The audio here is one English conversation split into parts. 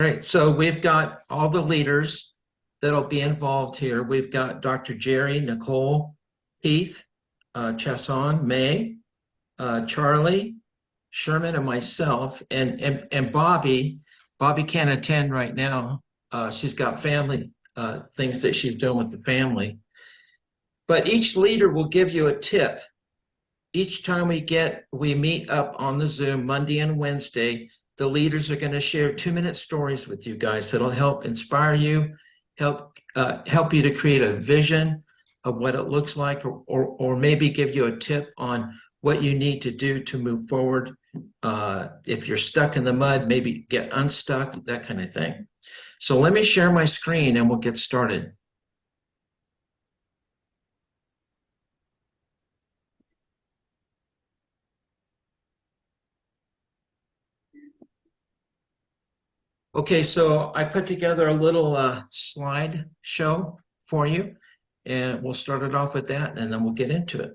Great. So we've got all the leaders that'll be involved here. We've got Dr. Jerry, Nicole, Keith, Chesson, May, Charlie, Sherman, and myself, and Bobby. Bobby can't attend right now. She's got family things that she's doing with the family. But each leader will give you a tip. Each time we meet up on the Zoom Monday and Wednesday, the leaders are going to share 2-minute stories with you guys that'll help inspire you, help you to create a vision of what it looks like, or maybe give you a tip on what you need to do to move forward. If you're stuck in the mud, maybe get unstuck, that kind of thing. So let me share my screen and we'll get started. Okay, so I put together a little slide show for you, and we'll start it off with that, and then we'll get into it.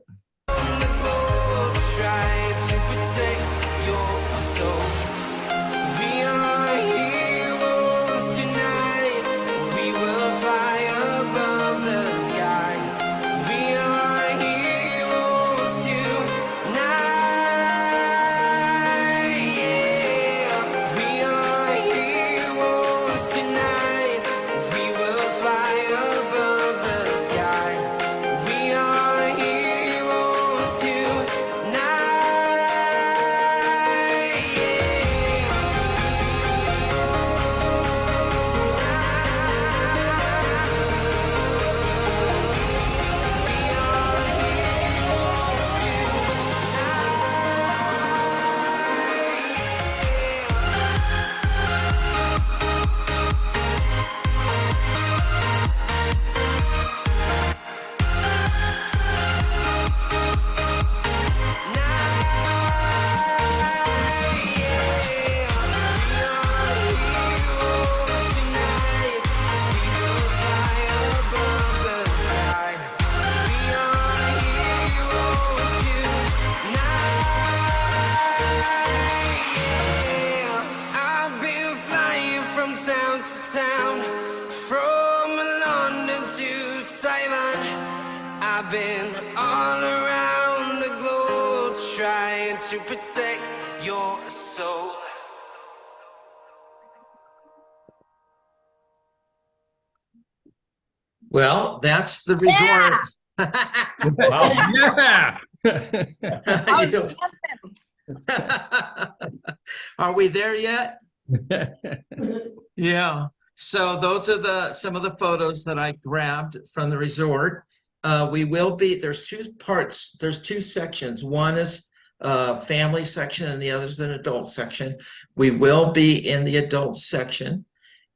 I've been all around the globe trying to protect your soul. Well, that's the resort. Yeah. Are we there yet? Yeah. So those are some of the photos that I grabbed from the resort. There's two parts, there's two sections. One is family section and the other is an adult section. We will be in the adult section,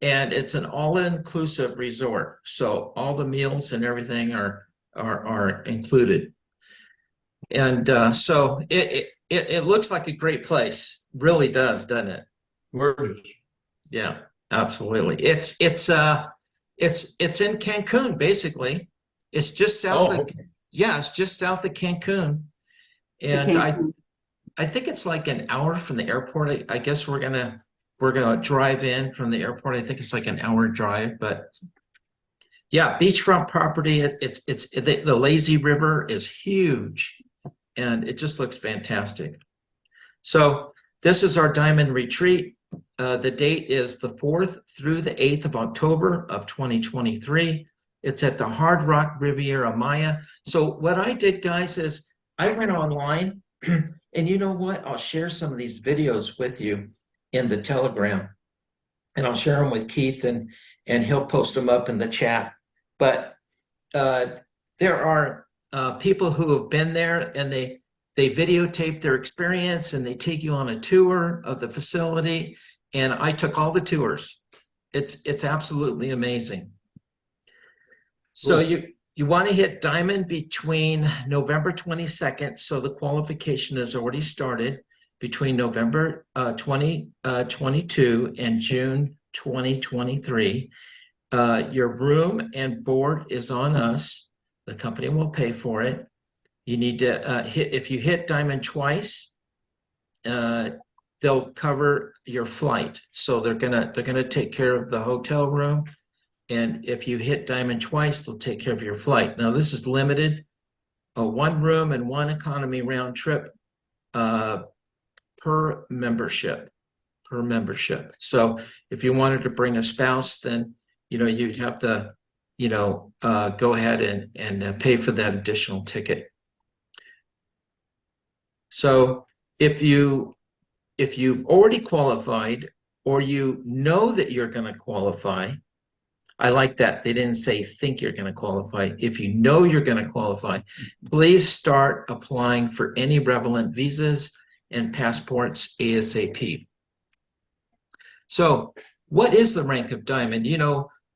and it's an all-inclusive resort. So all the meals and everything are included. And so it looks like a great place. Really does, doesn't it? Yeah, absolutely. It's in Cancun, basically. It's just south it's just south of Cancun. And I think it's like an hour from the airport. I guess we're gonna drive in from the airport. I think it's like an hour drive, but yeah, beachfront property. The lazy river is huge, and it just looks fantastic. So this is our diamond retreat. The date is the 4th through the 8th of October of 2023. It's at the Hard Rock Riviera Maya. So what I did, guys, is I went online, and you know what? I'll share some of these videos with you in the Telegram, and I'll share them with Keith, and he'll post them up in the chat. But there are people who have been there, and they videotape their experience, and they take you on a tour of the facility. And I took all the tours. It's absolutely amazing. So you want to hit diamond between November 22nd. So the qualification has already started between November 2022 and June 2023. Your room and board is on us. The company will pay for it. You need to if you hit diamond twice, they'll cover your flight. So they're gonna take care of the hotel room. And if you hit Diamond twice, they'll take care of your flight. Now this is limited, a 1 room and 1 economy round trip per membership. So if you wanted to bring a spouse, then you'd have to go ahead and pay for that additional ticket. So if you've already qualified, or you know that you're going to qualify, I like that. They didn't say think you're going to qualify. If you know you're going to qualify, please start applying for any relevant visas and passports ASAP. So what is the rank of Diamond?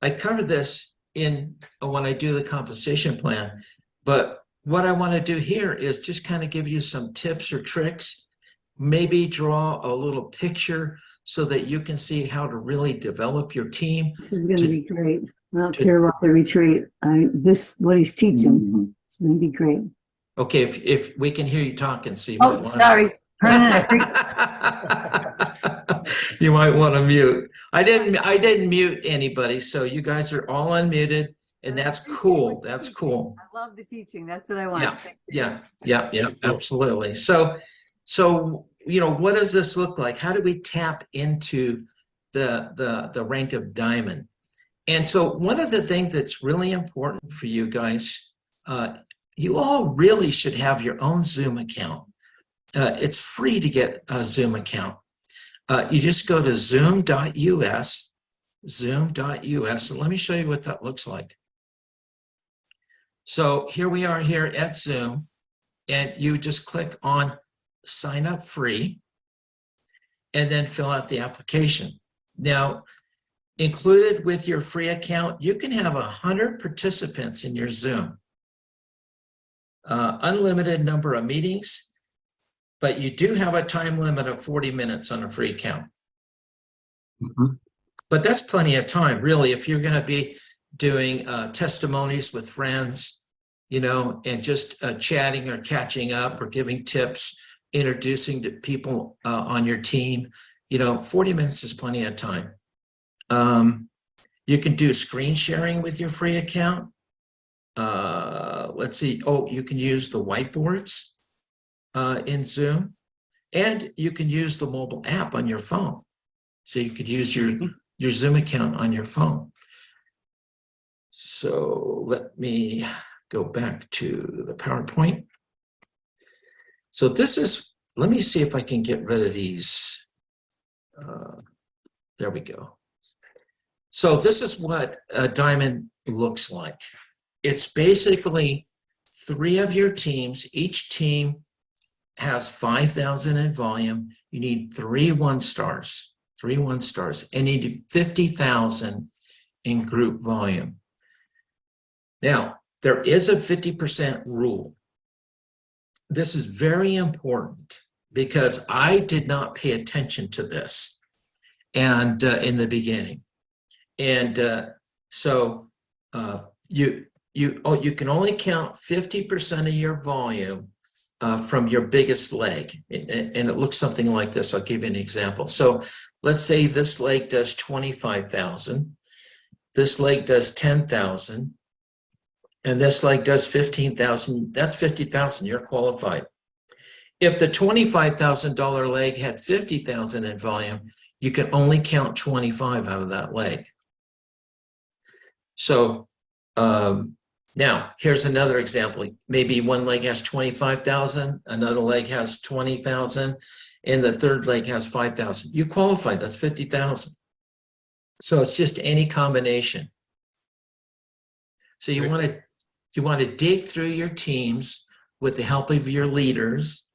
I cover this when I do the compensation plan, but what I want to do here is just kind of give you some tips or tricks, maybe draw a little picture so that you can see how to really develop your team. This is going to be great. I don't care about the retreat. What he's teaching, it's going to be great. Okay, if we can hear you talking, so you might want sorry. You might want to mute. I didn't mute anybody, so you guys are all unmuted, and that's cool. That's cool. I love the teaching. That's what I want. Yeah, absolutely. So what does this look like? How do we tap into the rank of Diamond? And so one of the things that's really important for you guys, you all really should have your own Zoom account. It's free to get a Zoom account. You just go to zoom.us, and let me show you what that looks like. So here we are here at Zoom, and you just click on sign up free, and then fill out the application. Now, included with your free account, you can have 100 participants in your Zoom. Unlimited number of meetings, but you do have a time limit of 40 minutes on a free account. But that's plenty of time, really, if you're going to be doing testimonies with friends, and just chatting or catching up or giving tips, introducing to people on your team. 40 minutes is plenty of time. You can do screen sharing with your free account. Let's see. Oh, you can use the whiteboards in Zoom, and you can use the mobile app on your phone. So you could use your Zoom account on your phone. So let me go back to the PowerPoint. So let me see if I can get rid of these. There we go. So this is what a Diamond looks like. It's basically 3 of your teams. Each team has 5,000 in volume. You need 3 1-stars, and you need 50,000 in group volume. Now, there is a 50% rule. This is very important because I did not pay attention to this and in the beginning. And so you can only count 50% of your volume from your biggest leg. And it looks something like this. I'll give you an example. So let's say this leg does 25,000. This leg does 10,000. And this leg does 15,000. That's 50,000. You're qualified. If the $25,000 leg had 50,000 in volume, you can only count 25 out of that leg. So now here's another example. Maybe one leg has 25,000, another leg has 20,000, and the third leg has 5,000. You qualify. That's 50,000. So it's just any combination. So you want to dig through your teams with the help of your leaders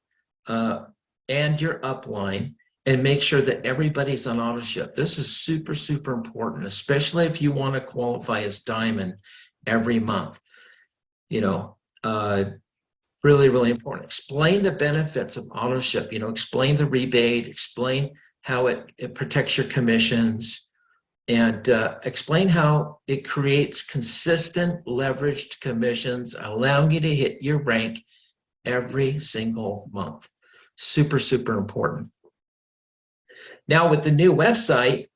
and your upline, and make sure that everybody's on auto-ship. This is super, super important, especially if you want to qualify as Diamond every month. Really, really important. Explain the benefits of auto-ship. Explain the rebate, explain how it protects your commissions, and explain how it creates consistent leveraged commissions, allowing you to hit your rank every single month. Super, super important. Now with the new website's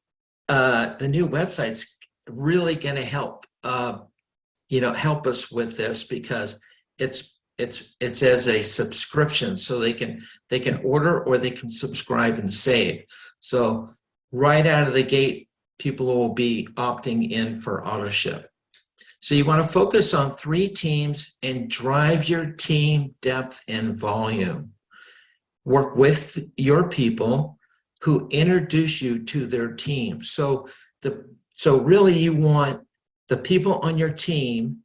really going to help, help us with this, because it's as a subscription, so they can order or they can subscribe and save. So right out of the gate, people will be opting in for auto ship. So you want to focus on 3 teams and drive your team depth and volume. Work with your people who introduce you to their team. So really you want the people on your team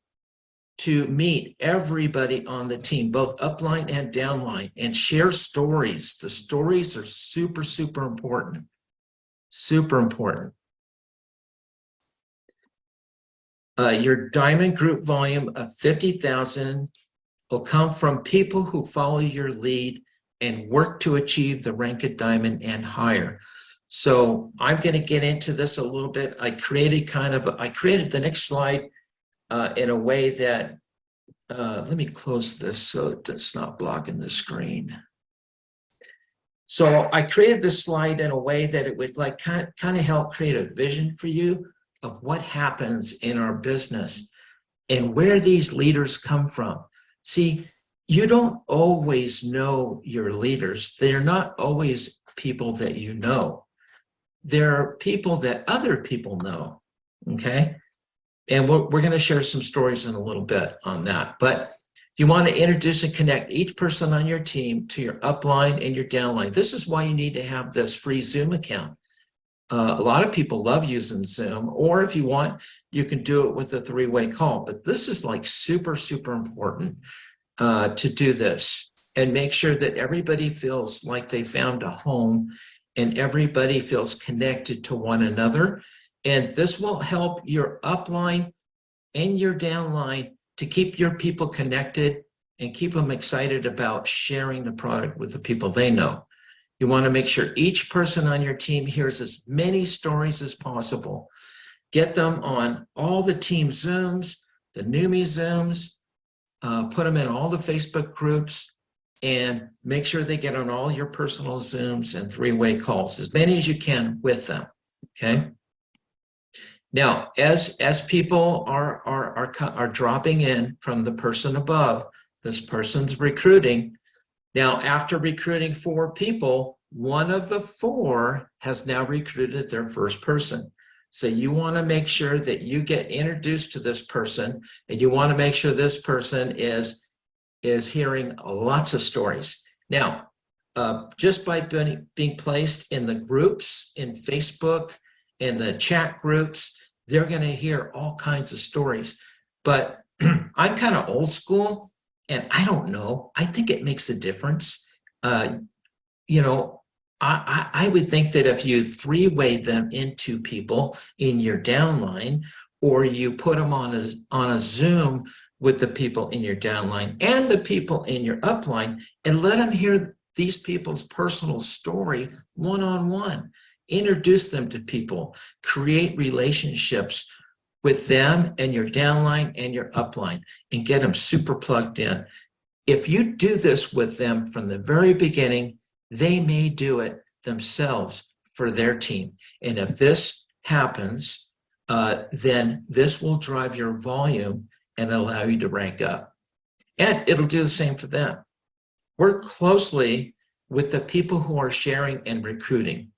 to meet everybody on the team, both upline and downline, and share stories. The stories are super, super important. Super important. Your diamond group volume of 50,000 will come from people who follow your lead and work to achieve the rank of diamond and higher. So I'm going to get into this a little bit. I created the next slide in a way that, let me close this so it's not blocking the screen. So I created this slide in a way that it would like kind of help create a vision for you of what happens in our business and where these leaders come from. See, you don't always know your leaders. They're not always people that you know. They're people that other people know, okay? And we're going to share some stories in a little bit on that. But you want to introduce and connect each person on your team to your upline and your downline. This is why you need to have this free Zoom account. A lot of people love using Zoom, or if you want, you can do it with a 3-way call. But this is like super, super important to do this and make sure that everybody feels like they found a home and everybody feels connected to one another. And this will help your upline and your downline to keep your people connected and keep them excited about sharing the product with the people they know. You want to make sure each person on your team hears as many stories as possible. Get them on all the team Zooms, the NUMI Zooms, put them in all the Facebook groups, and make sure they get on all your personal Zooms and 3-way calls, as many as you can with them, okay? Now, as people are dropping in from the person above, this person's recruiting. Now, after recruiting 4 people, one of the 4 has now recruited their first person. So you want to make sure that you get introduced to this person, and you want to make sure this person is hearing lots of stories. Now, just by being placed in the groups, in Facebook, in the chat groups, they're going to hear all kinds of stories. But I'm kind of old school, and I don't know. I think it makes a difference. I would think that if you 3-way them into people in your downline, or you put them on a Zoom with the people in your downline and the people in your upline, and let them hear these people's personal story one-on-one. Introduce them to people, create relationships with them and your downline and your upline, and get them super plugged in. If you do this with them from the very beginning, they may do it themselves for their team. And if this happens, then this will drive your volume and allow you to rank up. And it'll do the same for them. Work closely with the people who are sharing and recruiting.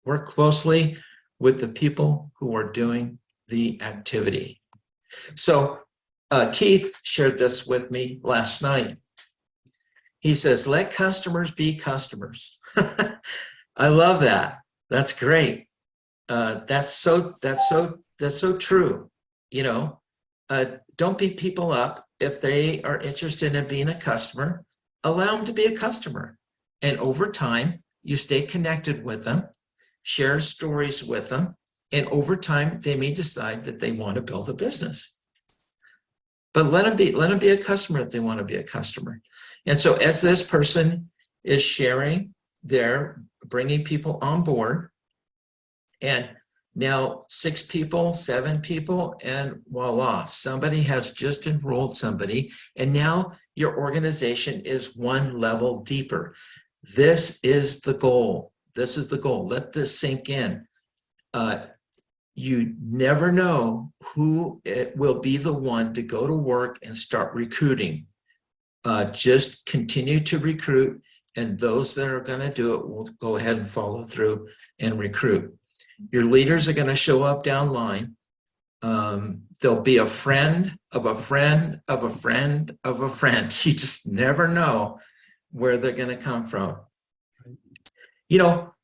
Work closely with the people who are doing the activity. So Keith shared this with me last night. He says, let customers be customers. I love that. That's great. That's so true. Don't beat people up. If they are interested in being a customer, allow them to be a customer. And over time, you stay connected with them, share stories with them, and over time, they may decide that they want to build a business. But let them be a customer if they want to be a customer. And so as this person is sharing, they're bringing people on board, and now 6 people, 7 people, and voila, somebody has just enrolled somebody, and now your organization is one level deeper. This is the goal. This is the goal. Let this sink in. You never know who it will be the one to go to work and start recruiting. Just continue to recruit, and those that are going to do it will go ahead and follow through and recruit. Your leaders are going to show up down line. They'll be a friend of a friend of a friend of a friend. You just never know where they're going to come from. You know,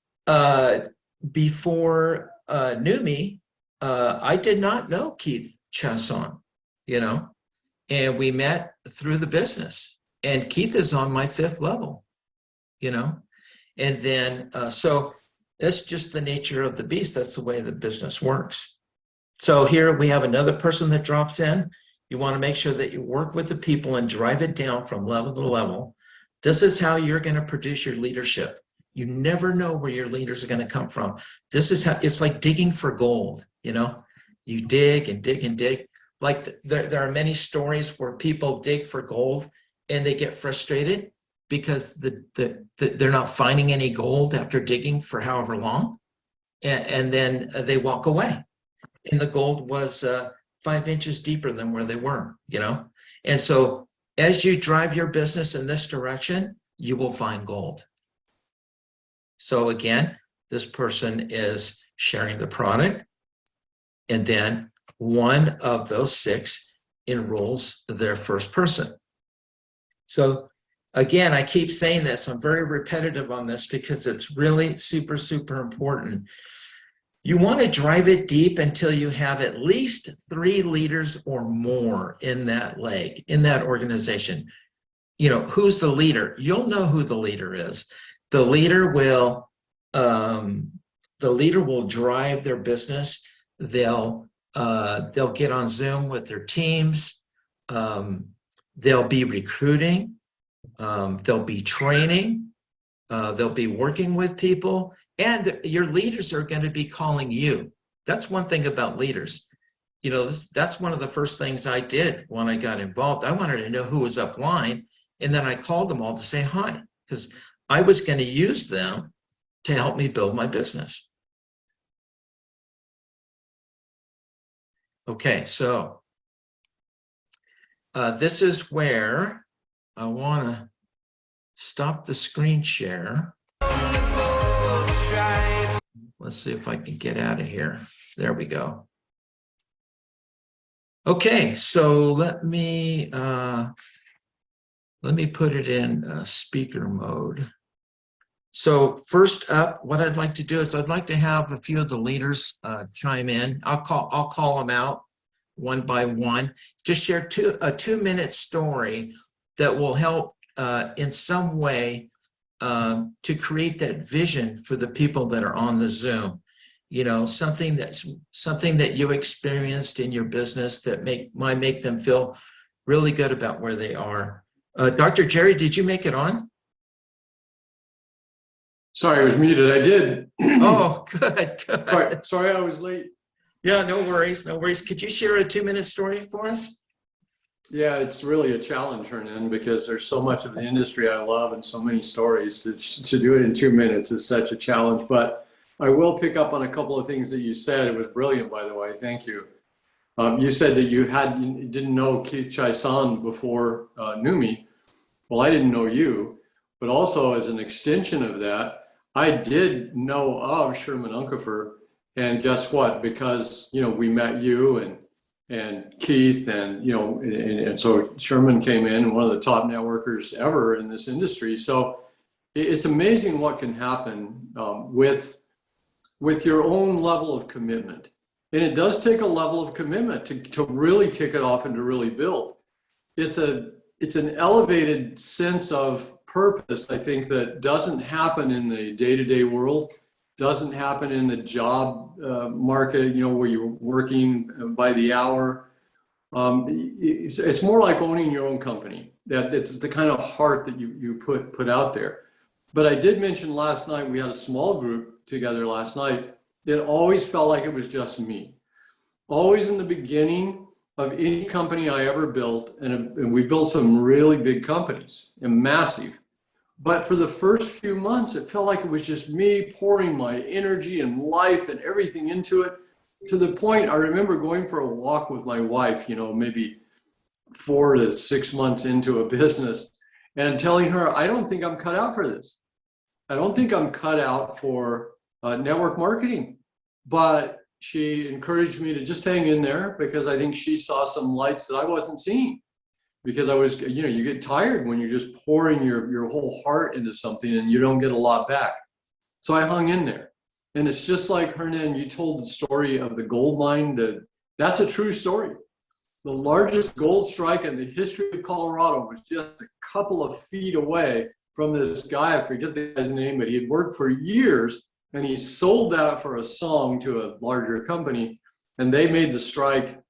before knew me, I did not know Keith Chasson, you know, and we met through the business. And Keith is on my 5th level, you know, and then so that's just the nature of the beast. That's the way the business works. So here we have another person that drops in. You want to make sure that you work with the people and drive it down from level to level. This is how you're going to produce your leadership. You never know where your leaders are going to come from. This is how it's like digging for gold, you know, you dig and dig and dig. Like there are many stories where people dig for gold and they get frustrated because they're not finding any gold after digging for however long. And then they walk away. And the gold was 5 inches deeper than where they were, you know? And so as you drive your business in this direction, you will find gold. So again, this person is sharing the product, and then one of those 6 enrolls their first person. So again, I keep saying this, I'm very repetitive on this because it's really super, super important. You want to drive it deep until you have at least 3 leaders or more in that leg, in that organization. You know, who's the leader? You'll know who the leader is. The leader will drive their business. They'll get on Zoom with their teams. They'll be recruiting. They'll be training. They'll be working with people. And your leaders are going to be calling you. That's one thing about leaders. You know, that's one of the first things I did when I got involved. I wanted to know who was up line, and then I called them all to say hi, because I was going to use them to help me build my business. Okay, so this is where I want to stop the screen share. Let's see if I can get out of here. There we go. Okay, so let me put it in speaker mode. So first up, what I'd like to do is I'd like to have a few of the leaders chime in. I'll call them out one by one. Just share a 2-minute story that will help in some way to create that vision for the people that are on the Zoom. You know, something that you experienced in your business that might make them feel really good about where they are. Dr. Jerry, did you make it on? Sorry, I was muted. I did. Oh, good. Sorry, I was late. Yeah, no worries, no worries. Could you share a 2-minute story for us? Yeah, it's really a challenge, Hernan, because there's so much of the industry I love and so many stories. To do it in 2 minutes is such a challenge, but I will pick up on a couple of things that you said. It was brilliant, by the way. Thank you. You said that you didn't know Keith Chasson before knew me. Well, I didn't know you, but also as an extension of that, I did know of Sherman Unkefer, and guess what? Because we met you and Keith, and and so Sherman came in, one of the top networkers ever in this industry. So it's amazing what can happen with your own level of commitment. And it does take a level of commitment to really kick it off and to really build. It's an elevated sense of purpose, I think, that doesn't happen in the day-to-day world, doesn't happen in the job market, where you're working by the hour. It's more like owning your own company. It's the kind of heart that you put out there. But I did mention last night, we had a small group together last night. It always felt like it was just me. Always in the beginning of any company I ever built, and we built some really big companies and massive. But for the first few months, it felt like it was just me pouring my energy and life and everything into it, to the point I remember going for a walk with my wife, maybe 4 to 6 months into a business, and telling her, I don't think I'm cut out for this. I don't think I'm cut out for network marketing. But she encouraged me to just hang in there, because I think she saw some lights that I wasn't seeing. Because I was, you get tired when you're just pouring your whole heart into something and you don't get a lot back. So I hung in there. And it's just like, Hernan, you told the story of the gold mine. That's a true story. The largest gold strike in the history of Colorado was just a couple of feet away from this guy. I forget the guy's name, but he had worked for years, and he sold that for a song to a larger company, and they made the strike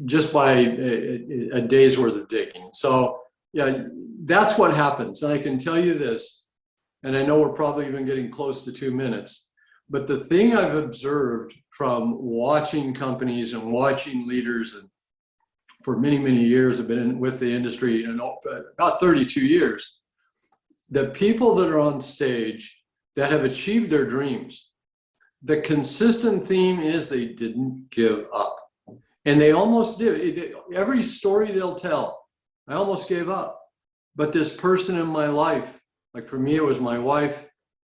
just by a day's worth of digging. So yeah, that's what happens. And I can tell you this, and I know we're probably even getting close to 2 minutes, but the thing I've observed from watching companies and watching leaders, and for many, many years, I've been with the industry, about 32 years, the people that are on stage that have achieved their dreams, the consistent theme is they didn't give up. And they almost did. Every story they'll tell, I almost gave up. But this person in my life, like for me, it was my wife.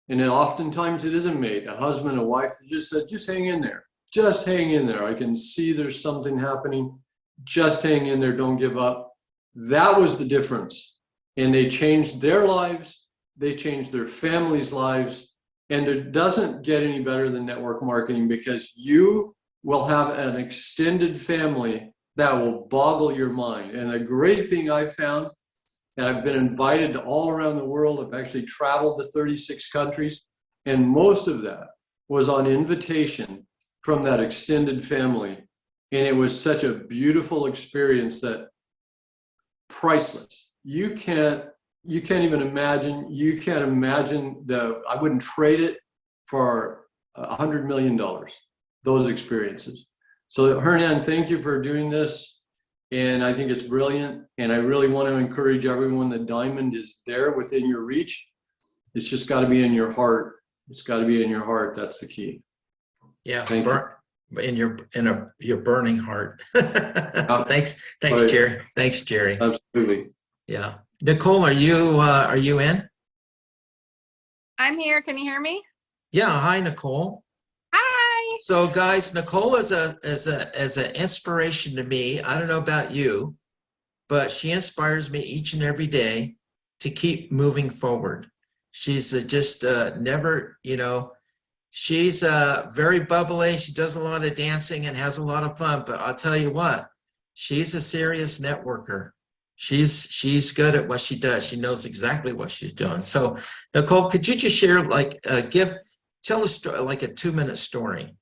And then oftentimes it is a mate, a husband, a wife, that just said, just hang in there. Just hang in there. I can see there's something happening. Just hang in there. Don't give up. That was the difference. And they changed their lives. They changed their families' lives. And it doesn't get any better than network marketing, because you will have an extended family that will boggle your mind. And a great thing I found, and I've been invited to all around the world. I've actually traveled to 36 countries, and most of that was on invitation from that extended family. And it was such a beautiful experience, that priceless. You can't even imagine. You can't imagine I wouldn't trade it for $100 million. Those experiences. So Hernan, thank you for doing this. And I think it's brilliant. And I really want to encourage everyone, the diamond is there within your reach. It's just got to be in your heart. It's got to be in your heart. That's the key. Yeah. In your burning heart. Thanks, Right. Jerry. Thanks, Jerry. Absolutely. Yeah. Nicole, are you in? I'm here. Can you hear me? Yeah. Hi, Nicole. Hi. So guys, Nicole is an inspiration to me. I don't know about you, but she inspires me each and every day to keep moving forward. She's just never, she's very bubbly. She does a lot of dancing and has a lot of fun, but I'll tell you what, she's a serious networker. She's good at what she does. She knows exactly what she's doing. So Nicole, could you just share, tell a story, like a 2-minute story?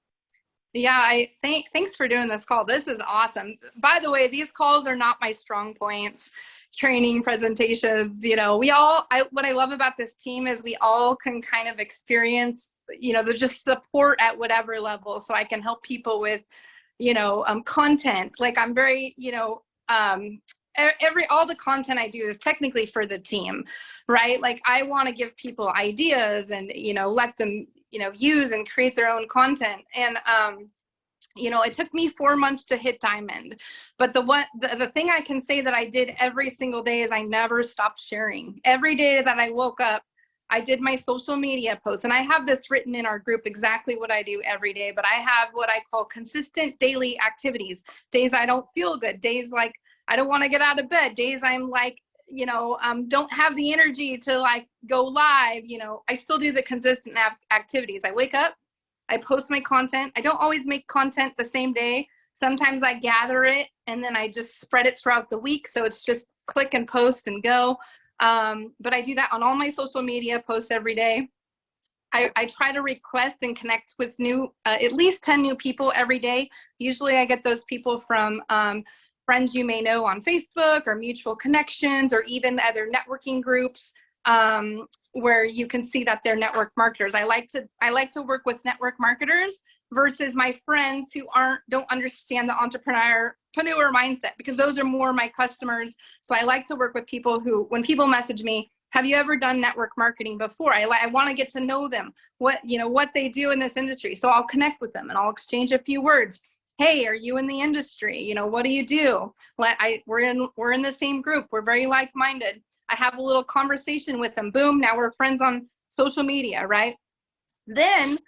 Yeah, thanks for doing this call. This is awesome. By the way, these calls are not my strong points. Training, presentations, what I love about this team is we all can kind of experience, there's just support at whatever level. So I can help people with, content. Like I'm very, all the content I do is technically for the team, right? Like I want to give people ideas and, let them, use and create their own content. And, it took me 4 months to hit diamond, but the thing I can say that I did every single day is I never stopped sharing. Every day that I woke up, I did my social media posts, and I have this written in our group exactly what I do every day, but I have what I call consistent daily activities. Days I don't feel good, days like I don't want to get out of bed, days I'm like, don't have the energy to like go live, I still do the consistent activities. I wake up, I post my content. I don't always make content the same day. Sometimes I gather it and then I just spread it throughout the week. So it's just click and post and go. But I do that on all my social media posts every day. I try to request and connect with at least 10 new people every day. Usually I get those people from friends you may know on Facebook or mutual connections or even other networking groups where you can see that they're network marketers. I like to work with network marketers versus my friends who don't understand the entrepreneur mindset, because those are more my customers. So I like to work with people who, when people message me, Have you ever done network marketing before? I want to get to know them, what they do in this industry. So I'll connect with them and I'll exchange a few words. Hey, are you in the industry? What do you do? We're in the same group. We're very like-minded. I have a little conversation with them. Boom, now we're friends on social media, right? Then you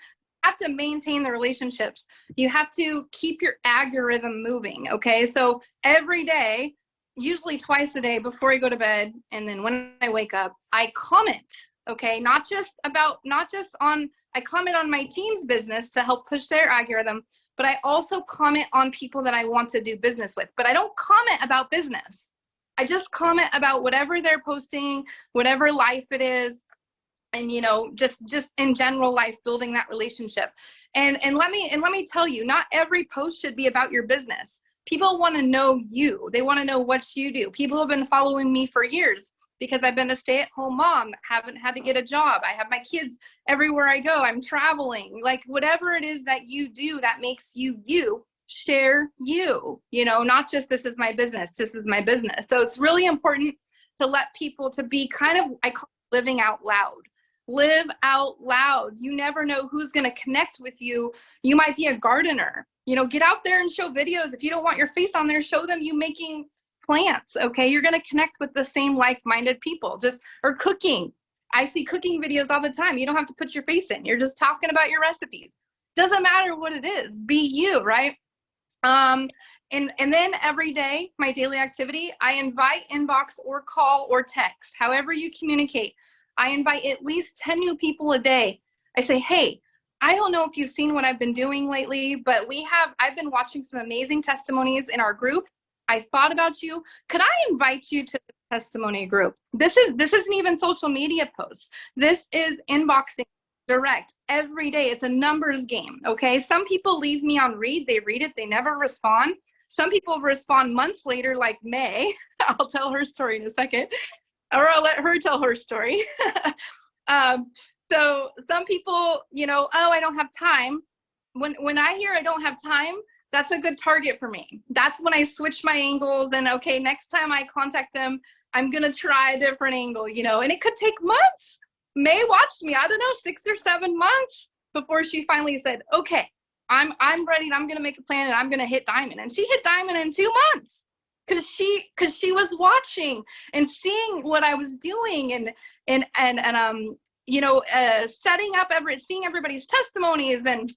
have to maintain the relationships. You have to keep your algorithm moving, okay? So every day, usually twice a day before I go to bed, and then when I wake up, I comment, okay? I comment on my team's business to help push their algorithm, but I also comment on people that I want to do business with. But I don't comment about business. I just comment about whatever they're posting, whatever life it is, and just in general life, building that relationship. And let me tell you, not every post should be about your business. People want to know you. They want to know what you do. People have been following me for years because I've been a stay-at-home mom, haven't had to get a job. I have my kids everywhere I go. I'm traveling. Like, whatever it is that you do that makes you you, share you, not just this is my business, this is my business. So it's really important to let people to be kind of, I call it living out loud. Live out loud. You never know who's going to connect with you. You might be a gardener. Get out there and show videos. If you don't want your face on there, show them you making plants, okay? You're going to connect with the same like-minded people. Or cooking. I see cooking videos all the time. You don't have to put your face in. You're just talking about your recipes. Doesn't matter what it is. Be you, right? And then every day, my daily activity, I invite, inbox, or call, or text, however you communicate. I invite at least 10 new people a day. I say, hey, I don't know if you've seen what I've been doing lately, but I've been watching some amazing testimonies in our group. I thought about you. Could I invite you to the testimony group? This isn't even social media posts. This is inboxing direct every day. It's a numbers game, okay? Some people leave me on read. They read it. They never respond. Some people respond months later, like May. I'll tell her story in a second, or I'll let her tell her story. So some people, oh, I don't have time. When I hear I don't have time, that's a good target for me. That's when I switch my angles and, okay, next time I contact them, I'm going to try a different angle, and it could take months. May watched me, I don't know, 6 or 7 months before she finally said, okay, I'm ready and I'm going to make a plan and I'm going to hit diamond. And she hit diamond in 2 months because she was watching and seeing what I was doing and setting up seeing everybody's testimonies. And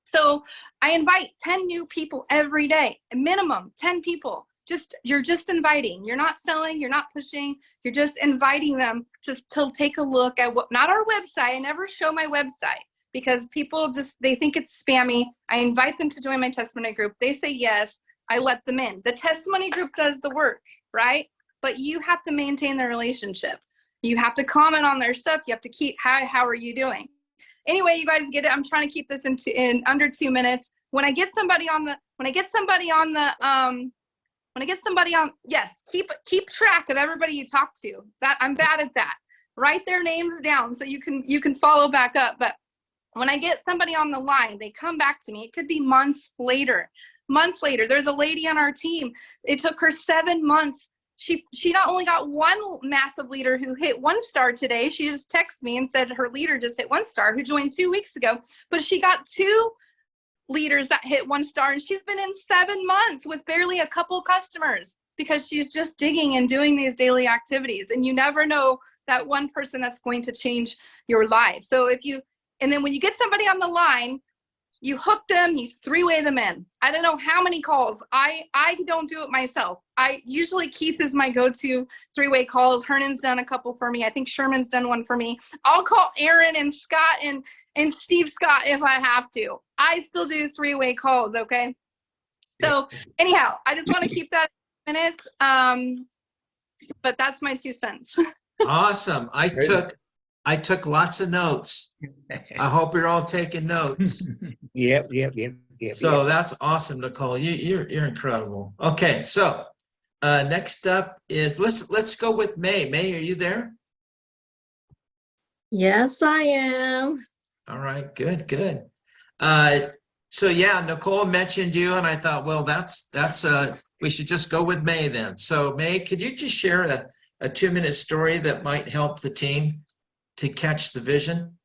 so I invite 10 new people every day, a minimum 10 people. You're just inviting. You're not selling, you're not pushing, you're just inviting them to take a look at not our website. I never show my website because people they think it's spammy. I invite them to join my testimony group. They say yes, I let them in. The testimony group does the work, right? But you have to maintain the relationship. You have to comment on their stuff. You have to keep, how are you doing? Anyway, you guys get it. I'm trying to keep this in under 2 minutes. When I get somebody on, yes, keep track of everybody you talk to. That I'm bad at that. Write their names down so you can follow back up. But when I get somebody on the line, they come back to me. It could be months later. There's a lady on our team. It took her 7 months. She not only got one massive leader who hit 1 star today, she just texted me and said her leader just hit 1 star who joined 2 weeks ago, but she got 2 leaders that hit 1 star, and she's been in 7 months with barely a couple customers because she's just digging and doing these daily activities. And you never know that one person that's going to change your life. So and then when you get somebody on the line, you hook them, you 3-way them in. I don't know how many calls. I don't do it myself. Usually Keith is my go-to 3-way calls. Hernan's done a couple for me. I think Sherman's done one for me. I'll call Aaron and Scott and Steve Scott if I have to. I still do 3-way calls, okay? So anyhow, I just want to keep that in minutes. But that's my 2 cents. Awesome. I took lots of notes. I hope you're all taking notes. Yep. So that's awesome, Nicole. You're incredible. Okay, so next up is let's go with May. May, are you there? Yes, I am. All right, good. So yeah, Nicole mentioned you, and I thought, well, that's we should just go with May then. So May, could you just share a a 2-minute story that might help the team to catch the vision?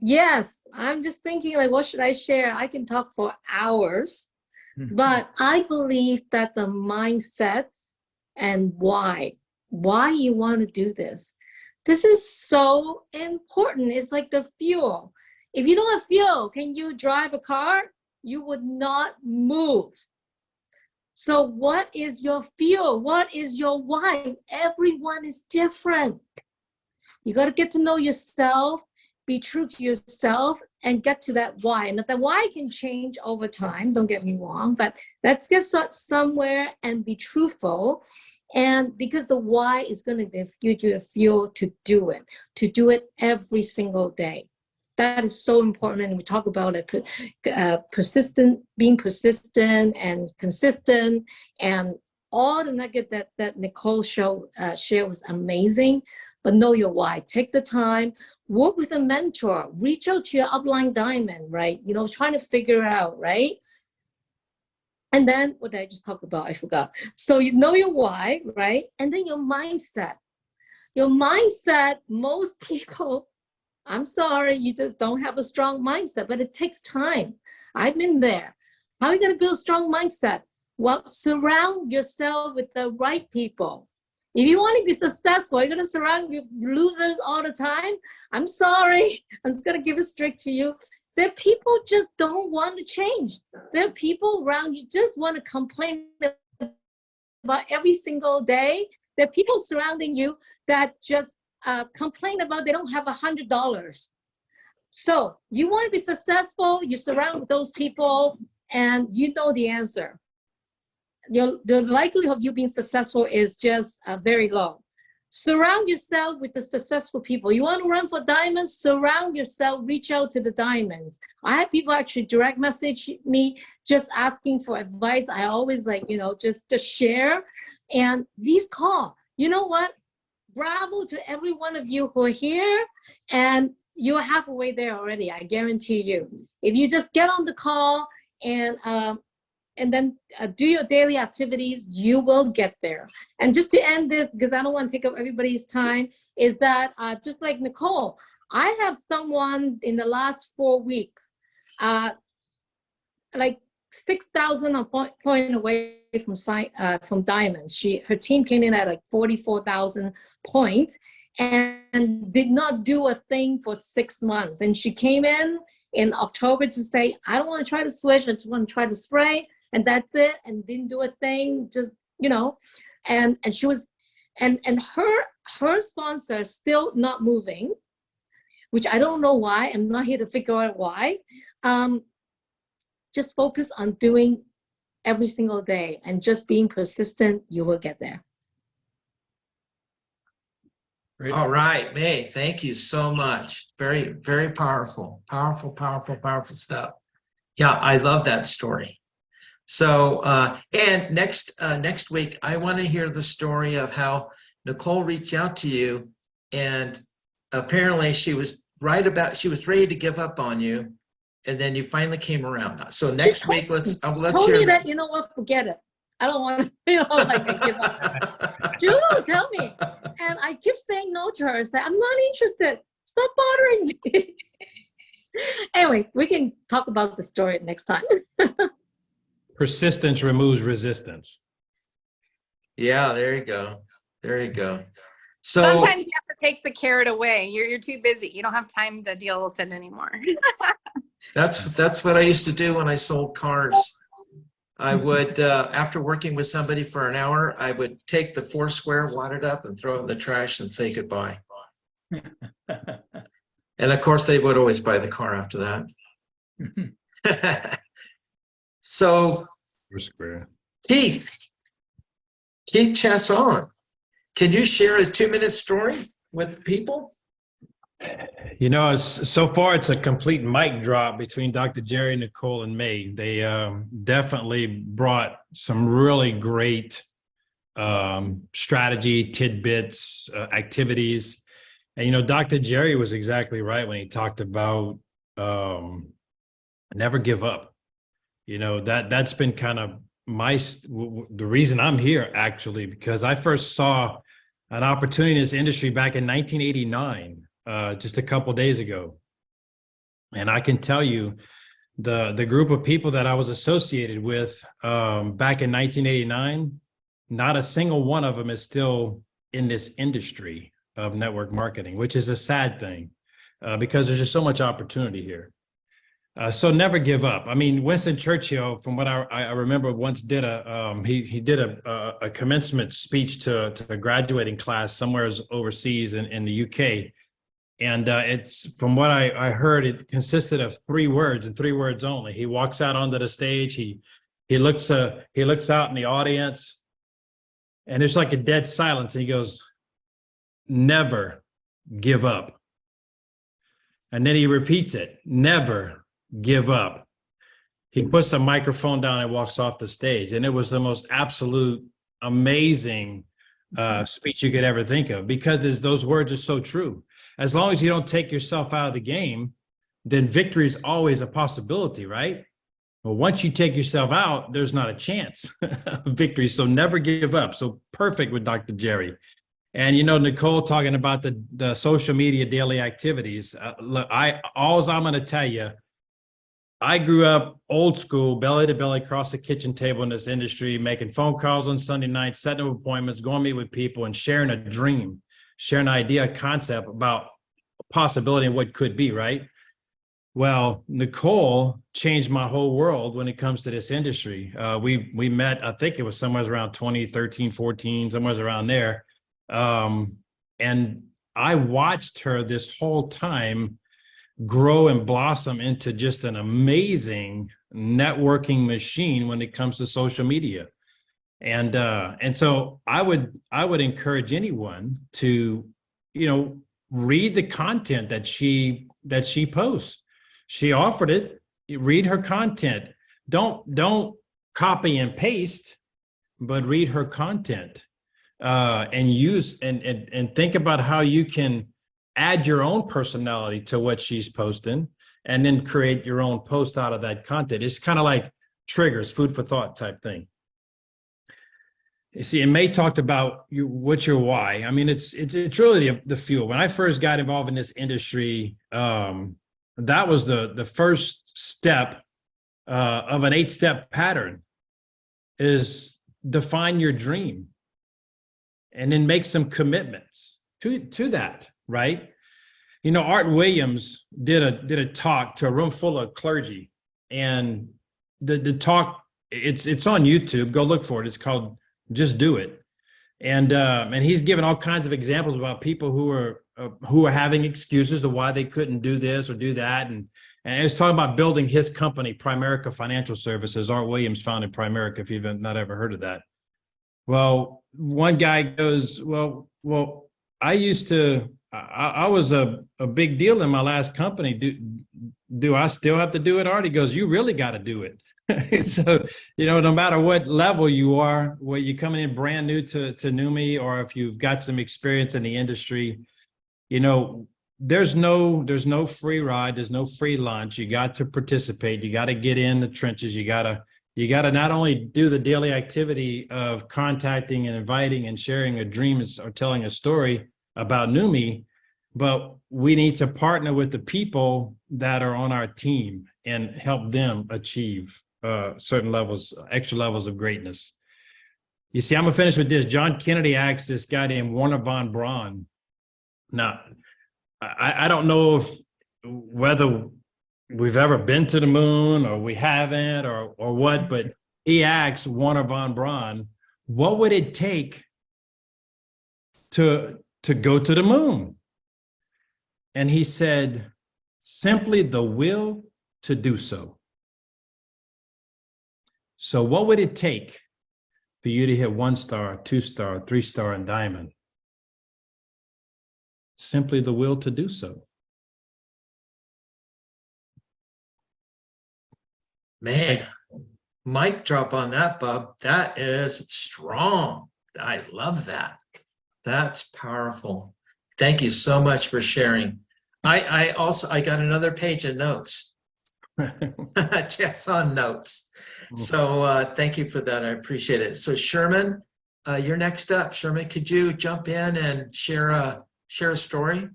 Yes, I'm just thinking like, what should I share? I can talk for hours, but I believe that the mindset and why you want to do this. This is so important. It's like the fuel. If you don't have fuel, can you drive a car? You would not move. So what is your fuel? What is your why? Everyone is different. You got to get to know yourself, be true to yourself, and get to that why. And that why can change over time, don't get me wrong, but let's get somewhere and be truthful. And because the why is going to give you the fuel to do it every single day. That is so important. And we talk about it, being persistent and consistent, and all the nugget that Nicole shared was amazing. But know your why. Take the time, work with a mentor, reach out to your upline diamond, right? You know, trying to figure out, right? And then what did I just talk about? I forgot. So you know your why, right? And then your mindset. Your mindset, most people, I'm sorry, you just don't have a strong mindset, but it takes time. I've been there. How are you going to build a strong mindset? Well, surround yourself with the right people. If you want to be successful, you're going to surround you with losers all the time. I'm sorry. I'm just going to give it straight to you. There people just don't want to change. There are people around you just want to complain about every single day. There are people surrounding you that just complain about they don't have $100. So you want to be successful, you surround with those people, and you know the answer. The likelihood of you being successful is just very low. Surround yourself with the successful people. You want to run for diamonds? Surround yourself, reach out to the diamonds. I have people actually direct message me just asking for advice. I always like, you know, just to share. And these call, you know what? Bravo to every one of you who are here, and you're halfway there already, I guarantee you. If you just get on the call and then do your daily activities, you will get there. And just to end this, because I don't want to take up everybody's time, is that just like Nicole, I have someone in the last 4 weeks, like 6,000 point away from diamonds. Her team came in at like 44,000 points and did not do a thing for 6 months. And she came in October to say, I don't want to try to switch, I just want to try to spray. And that's it, and didn't do a thing, just, you know, and she was, and her sponsor still not moving, which I don't know why. I'm not here to figure out why. Just focus on doing every single day and just being persistent, you will get there. Great. All right, May, thank you so much. Very, very powerful, powerful stuff. Yeah, I love that story. So, and next week, I want to hear the story of how Nicole reached out to you, and apparently she was ready to give up on you, and then you finally came around. So next week, let's told hear me that, you know what, forget it. I don't want to, you know, like I give up. Julie, tell me. And I keep saying no to her, say, I'm not interested. Stop bothering me. Anyway, we can talk about the story next time. Persistence removes resistance. Yeah, there you go. There you go. So sometimes you have to take the carrot away. You're too busy. You don't have time to deal with it anymore. that's what I used to do when I sold cars. I would, after working with somebody for an hour, I would take the 4 square, wad it up, and throw it in the trash and say goodbye. And of course, they would always buy the car after that. So, Keith Chasson, can you share a 2-minute story with people? You know, so far it's a complete mic drop between Dr. Jerry, Nicole, and May. They definitely brought some really great strategy, tidbits, activities. And, you know, Dr. Jerry was exactly right when he talked about never give up. You know, that's been kind of the reason I'm here actually, because I first saw an opportunity in this industry back in 1989, just a couple days ago. And I can tell you the group of people that I was associated with back in 1989, not a single one of them is still in this industry of network marketing, which is a sad thing because there's just so much opportunity here. So never give up. I mean, Winston Churchill, from what I remember, once did he did a commencement speech to a graduating class somewhere overseas in the UK. And it's, from what I heard, it consisted of 3 words and 3 words only. He walks out onto the stage. He looks out in the audience, and there's like a dead silence. And he goes, "Never give up." And then he repeats it, "Never give up." He puts the microphone down and walks off the stage. And it was the most absolute amazing speech you could ever think of, because those words are so true. As long as you don't take yourself out of the game, then victory is always a possibility, right? But once you take yourself out, there's not a chance of victory. So never give up. So perfect with Dr. Jerry. And, you know, Nicole talking about the social media daily activities. Look, all I'm going to tell you, I grew up old school, belly to belly, across the kitchen table in this industry, making phone calls on Sunday nights, setting up appointments, going to meet with people, and sharing a dream, sharing an idea, a concept about a possibility and what could be, right? Well, Nicole changed my whole world when it comes to this industry. We met, I think it was somewhere around 2013, 14, somewhere around there. And I watched her this whole time grow and blossom into just an amazing networking machine when it comes to social media. And so I would encourage anyone to, you know, read the content that she posts. She offered it. Read her content. Don't copy and paste, but read her content and use and think about how you can add your own personality to what she's posting, and then create your own post out of that content. It's kind of like triggers, food for thought type thing. You see, and May talked about what's your why. I mean, it's really the fuel. When I first got involved in this industry, that was the first step of an 8-step pattern, is define your dream and then make some commitments to that, right? You know, Art Williams did a talk to a room full of clergy, and the talk, it's on YouTube. Go look for it. It's called "Just Do It," and he's given all kinds of examples about people who are having excuses to why they couldn't do this or do that, and it's talking about building his company, Primerica Financial Services. Art Williams founded Primerica, if you've not ever heard of that. Well, one guy goes, well, I was a big deal in my last company. Do I still have to do it, Art? He goes, you really got to do it. So, you know, no matter what level you are, whether you're coming in brand new to NUMMI, or if you've got some experience in the industry, you know, there's no free ride. There's no free lunch. You got to participate. You got to get in the trenches. You got to not only do the daily activity of contacting and inviting and sharing a dream or telling a story about NUMMI, but we need to partner with the people that are on our team and help them achieve certain levels, extra levels of greatness. You see, I'm gonna finish with this. John Kennedy asked this guy named Warner von Braun. Now, I don't know whether we've ever been to the moon or we haven't or what, but he asked Warner von Braun, what would it take to go to the moon? And he said, simply the will to do so. So what would it take for you to hit 1-star, 2-star, 3-star, and diamond? Simply the will to do so. Man, mic drop on that, Bob. That is strong. I love that. That's powerful. Thank you so much for sharing. I got another page of notes. Just on notes. So thank you for that. I appreciate it. So Sherman, you're next up. Sherman, could you jump in and share a story?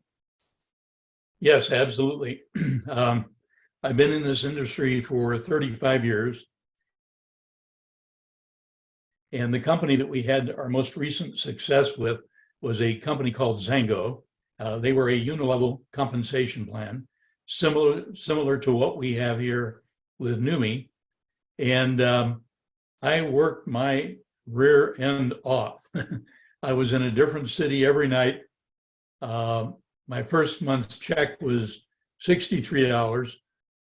Yes, absolutely. I've been in this industry for 35 years. And the company that we had our most recent success with was a company called Zango. They were a unilevel compensation plan, similar to what we have here with NUMI. And I worked my rear end off. I was in a different city every night. My first month's check was $63.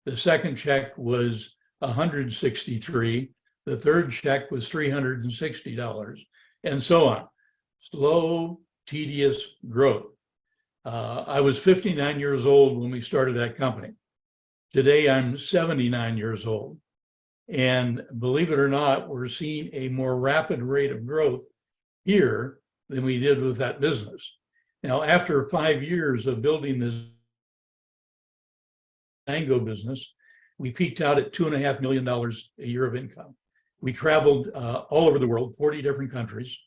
The second check was $163. The third check was $360, and so on. Slow, tedious growth. I was 59 years old when we started that company. Today, I'm 79 years old. And believe it or not, we're seeing a more rapid rate of growth here than we did with that business. Now, after 5 years of building this Zango business, we peaked out at $2.5 million a year of income. We traveled all over the world, 40 different countries,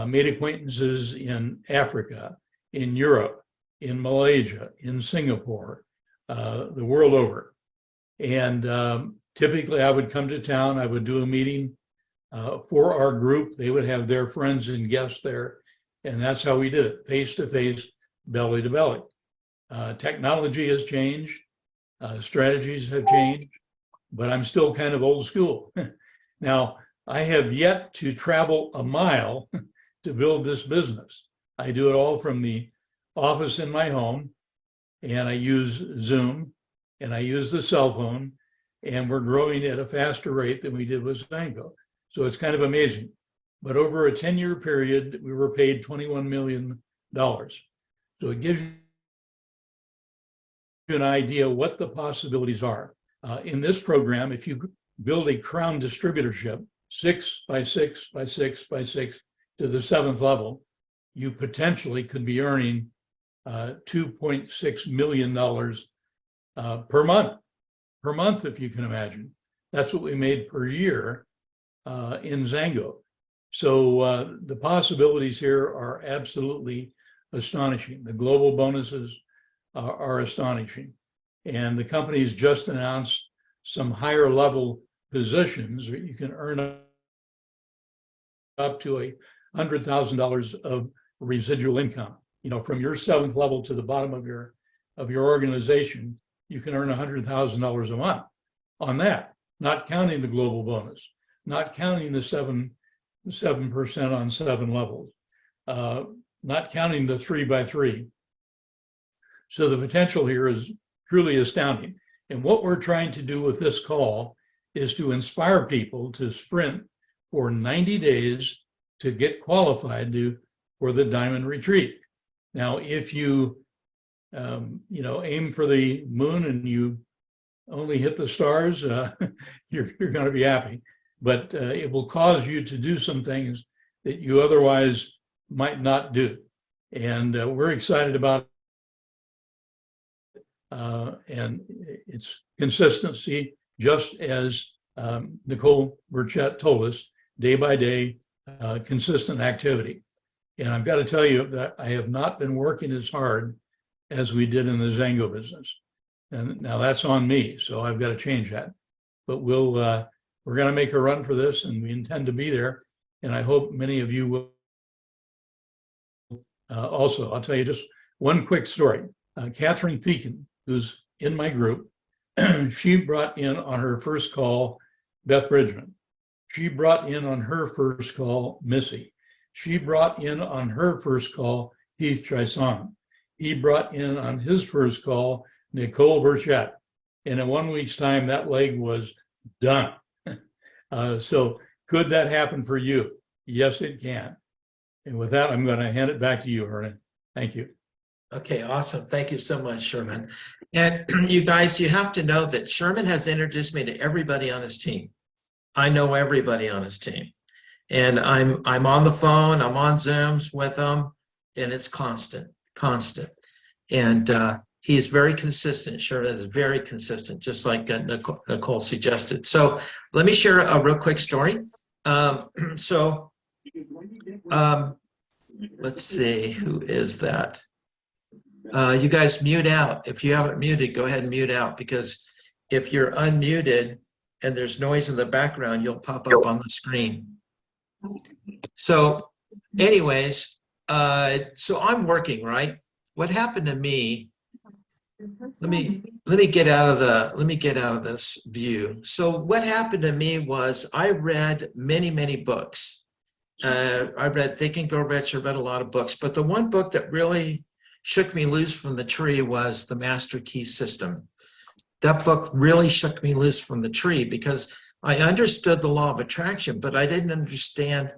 made acquaintances in Africa, in Europe, in Malaysia, in Singapore, the world over. And typically I would come to town, I would do a meeting for our group. They would have their friends and guests there. And that's how we did it, face to face, belly to belly. Technology has changed, strategies have changed, but I'm still kind of old school. Now, I have yet to travel a mile to build this business. I do it all from the office in my home, and I use Zoom, and I use the cell phone, and we're growing at a faster rate than we did with Zango. So it's kind of amazing. But over a 10-year period, we were paid $21 million. So it gives you an idea what the possibilities are. In this program, if you build a crown distributorship, 6 by 6 by 6 by 6 to the 7th level, you potentially could be earning $2.6 million per month, if you can imagine. That's what we made per year in Zango. So the possibilities here are absolutely astonishing. The global bonuses are astonishing. And the company's just announced some higher level positions where you can earn up to $100,000 of residual income. You know, from your 7th level to the bottom of your organization, you can earn $100,000 a month on that, not counting the global bonus, not counting the 7% on 7 levels, not counting the 3 by 3. So the potential here is truly astounding. And what we're trying to do with this call is to inspire people to sprint for 90 days to get qualified for the Diamond Retreat. Now, if you aim for the moon and you only hit the stars, you're going to be happy. But it will cause you to do some things that you otherwise might not do. And we're excited about it. And it's consistency, just as Nicole Burchett told us, day by day, consistent activity. And I've got to tell you that I have not been working as hard as we did in the Zango business. And now that's on me, so I've got to change that. But we're going to make a run for this, and we intend to be there. And I hope many of you will also. I'll tell you just one quick story. Catherine Feakin, who's in my group, she brought in on her first call Beth Bridgman. She brought in on her first call Missy. She brought in on her first call Heath Trison. He brought in on his first call Nicole Burchett. And in 1 week's time, that leg was done. So could that happen for you? Yes, it can. And with that, I'm going to hand it back to you, Hernan. Thank you. Okay, awesome. Thank you so much, Sherman. And you guys, you have to know that Sherman has introduced me to everybody on his team. I know everybody on his team. And I'm on the phone, I'm on Zooms with them, and it's constant. And He's very consistent. Sherman is very consistent, just like Nicole suggested. So let me share a real quick story. Let's see, who is that? You guys mute out. If you haven't muted, go ahead and mute out, because if you're unmuted and there's noise in the background, you'll pop up on the screen. So anyways, so I'm working, right? What happened to me, let me get out of this view. So what happened to me was I read many books. I read Think and Grow Rich. I read a lot of books, but the one book that really shook me loose from the tree was The Master Key System. That book really shook me loose from the tree because I understood the law of attraction, but I didn't understand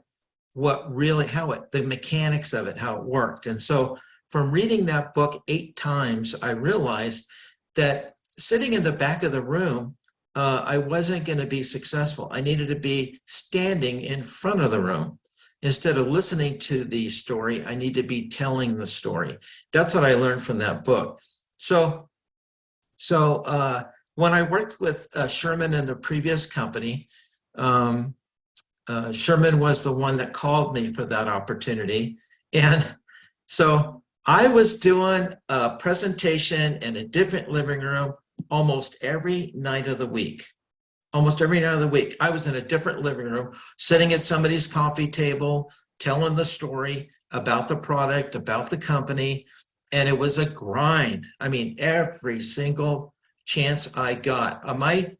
the mechanics of it, how it worked. And so from reading that book 8 times, I realized that sitting in the back of the room, I wasn't going to be successful. I needed to be standing in front of the room. Instead of listening to the story, I need to be telling the story. That's what I learned from that book. So when I worked with Sherman in the previous company, Sherman was the one that called me for that opportunity. And so I was doing a presentation in a different living room almost every night of the week. Almost every night of the week, I was in a different living room, sitting at somebody's coffee table, telling the story about the product, about the company, and it was a grind. I mean, every single chance I got. I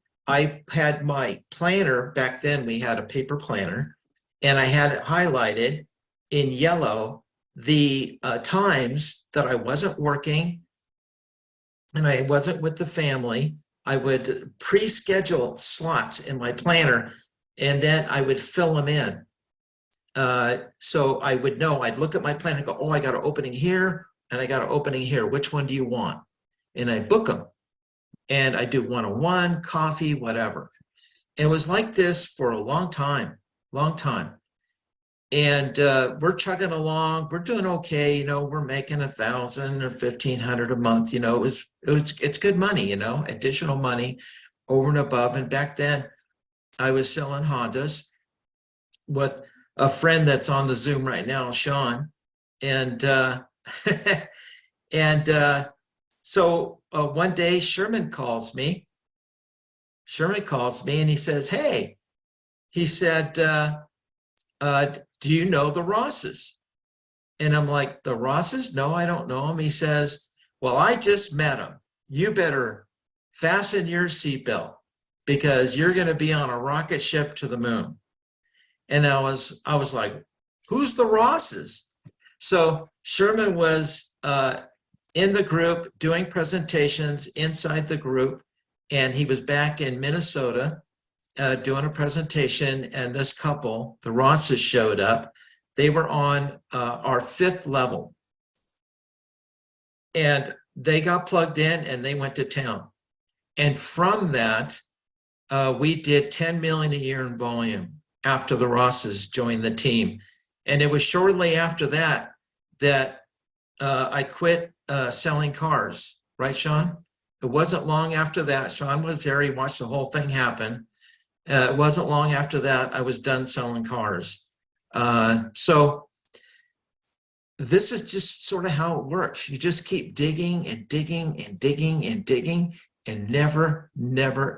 had my planner, back then we had a paper planner, and I had it highlighted in yellow, the times that I wasn't working and I wasn't with the family. I would pre-schedule slots in my planner, and then I would fill them in. So I would know, I'd look at my planner and go, oh, I got an opening here, and I got an opening here. Which one do you want? And I book them. And I do one-on-one, coffee, whatever. And it was like this for a long time. And we're chugging along. We're doing okay. You know, we're making 1,000 or 1,500 a month. You know, it's good money. You know, additional money over and above. And back then, I was selling Hondas with a friend that's on the Zoom right now, Sean. And so one day Sherman calls me. And he says, "Hey," he said, "Do you know the Rosses?" And I'm like, "The Rosses? No, I don't know them." He says, "Well, I just met them. You better fasten your seatbelt because you're going to be on a rocket ship to the moon." And I was like, "Who's the Rosses?" So Sherman was in the group doing presentations inside the group, and he was back in Minnesota doing a presentation, and this couple, the Rosses, showed up. They were on our 5th level, and they got plugged in and they went to town. And from that, we did 10 million a year in volume after the Rosses joined the team. And it was shortly after that I quit selling cars, right, Sean? It wasn't long after that. Sean was there. He watched the whole thing happen. It wasn't long after that I was done selling cars. So this is just sort of how it works. You just keep digging and digging and digging and digging and never,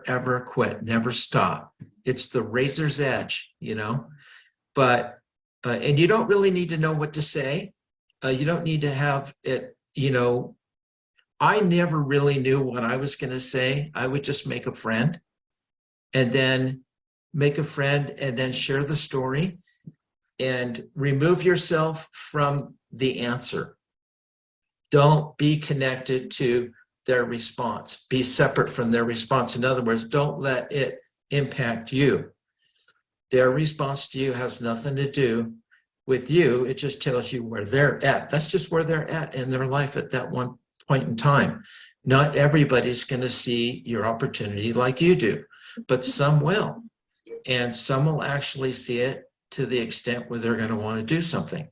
ever quit, never stop. It's the razor's edge, you know, but, and you don't really need to know what to say. You don't need to have it, you know, I never really knew what I was going to say. I would just make a friend and then share the story and remove yourself from the answer. Don't be connected to their response. Be separate from their response. In other words, don't let it impact you. Their response to you has nothing to do with you. It just tells you where they're at. That's just where they're at in their life at that one point in time. Not everybody's going to see your opportunity like you do, but some will. And some will actually see it to the extent where they're going to want to do something.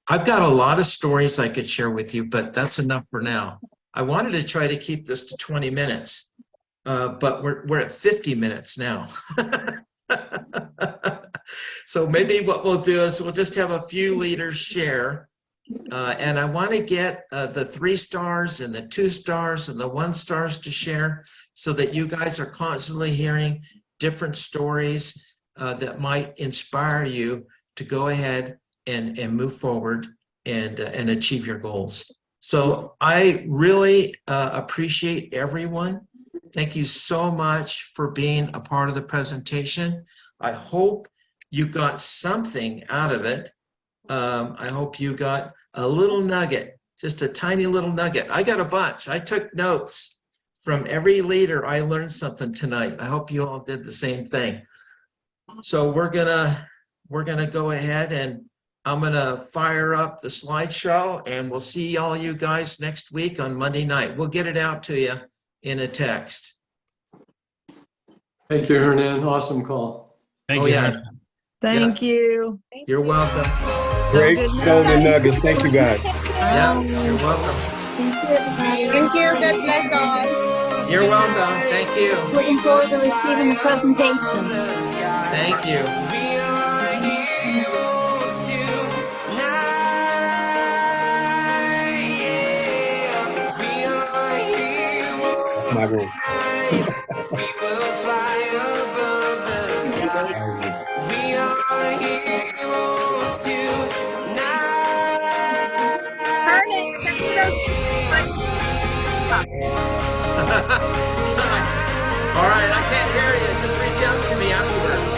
I've got a lot of stories I could share with you, but that's enough for now. I wanted to try to keep this to 20 minutes, but we're at 50 minutes now. So maybe what we'll do is we'll just have a few leaders share. And I want to get the 3 stars and the 2 stars and the 1 stars to share so that you guys are constantly hearing different stories that might inspire you to go ahead and move forward and achieve your goals. So I really appreciate everyone. Thank you so much for being a part of the presentation. I hope you got something out of it. I hope you got a little nugget, just a tiny little nugget. I got a bunch. I took notes from every leader. I learned something tonight. I hope you all did the same thing. So we're gonna go ahead and I'm gonna fire up the slideshow, and we'll see all you guys next week on Monday night. We'll get it out to you in a text. Thank you, Hernan. Awesome call. Thank Oh, you. yeah. Hernan. Thank you. You're welcome. Great golden nuggets. Thank you, guys. Yeah, you're welcome. Thank you. God bless all. You're welcome. Thank you. Looking forward to receiving the presentation. Thank you. We are heroes tonight. Yeah. We are heroes. My room. We will fly above the sky. We are heroes tonight. Hernan, send me those. All right, I can't hear you. Just reach out to me afterwards.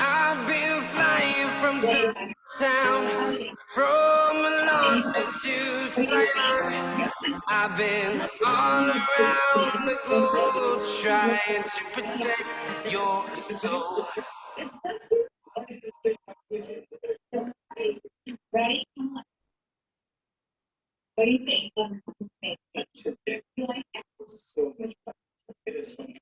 I've been flying from town to town, from London to Taiwan. I've been all around the globe trying to protect your soul. Ready? What do you think? So much fun. It is so much